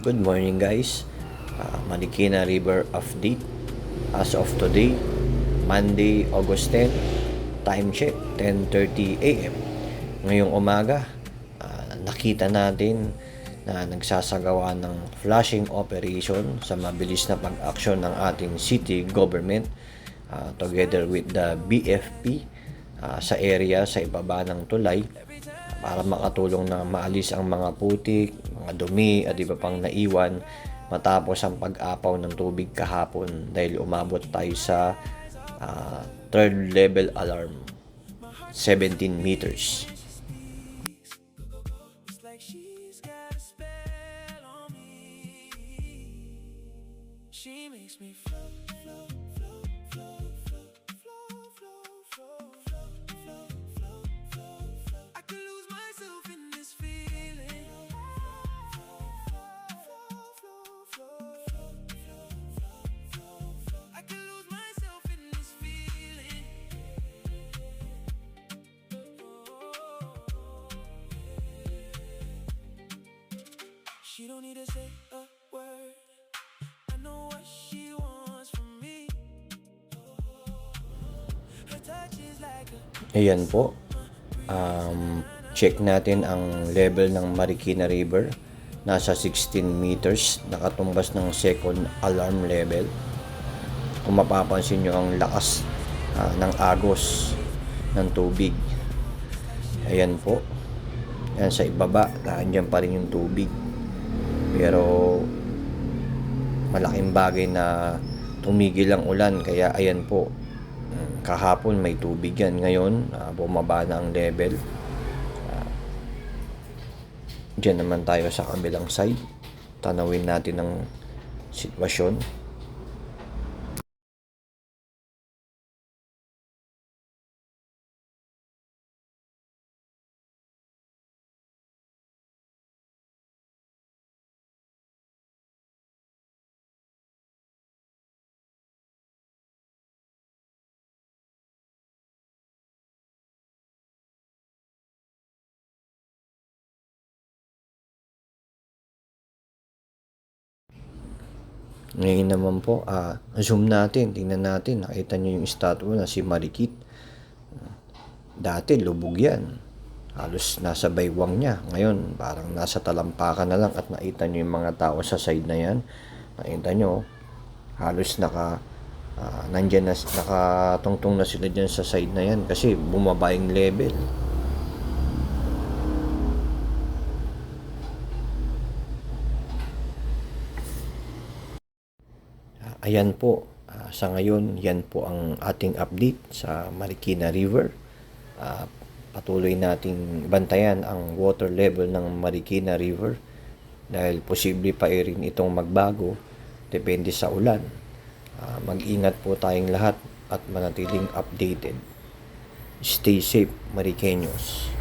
Good morning guys. Marikina River update as of today, Monday, August 10. Time check, 10:30 AM. Ngayong umaga, nakita natin na nagsasagawa ng flushing operation sa mabilis na pag-aksyon ng ating city government together with the BFP sa area sa ibaba ng tulay para makatulong na maalis ang mga putik, mga dumi at iba pang naiwan matapos ang pag-apaw ng tubig kahapon dahil umabot tayo sa third level alarm, 17 meters. She makes me float, float, float, float, float, float, float, float, float, float, float, float, float. I could lose myself in this feeling. I could lose myself in this feeling. She don't need to say a word. I know what she wants from me. Her touch is like a... Ayan po. Check natin ang level ng Marikina River. Nasa 16 meters. Nakatumbas ng second alarm level. Kung mapapansin nyo ang lakas ng agos ng tubig. Ayan po. Ayan sa ibaba. Nandiyan pa rin yung tubig. Pero malaking bagay na tumigil ang ulan, kaya ayan po, kahapon may tubig yan, ngayon bumaba na ang level. Diyan naman tayo sa kabilang side, tanawin natin ang sitwasyon. Ngayon naman po, zoom natin, tingnan natin, nakita nyo yung statue na si Marikit. Dati lubog yan, halos nasa baywang niya. Ngayon parang nasa talampakan na lang, at nakita nyo yung mga tao sa side na yan. Nakita nyo, halos nandyan na, nakatungtong na sila dyan sa side na yan kasi bumaba yung level. Ayan po, sa ngayon, yan po ang ating update sa Marikina River. Patuloy nating bantayan ang water level ng Marikina River dahil posible pa rin itong magbago depende sa ulan. Mag-ingat po tayong lahat at manatiling updated. Stay safe, Mariqueños.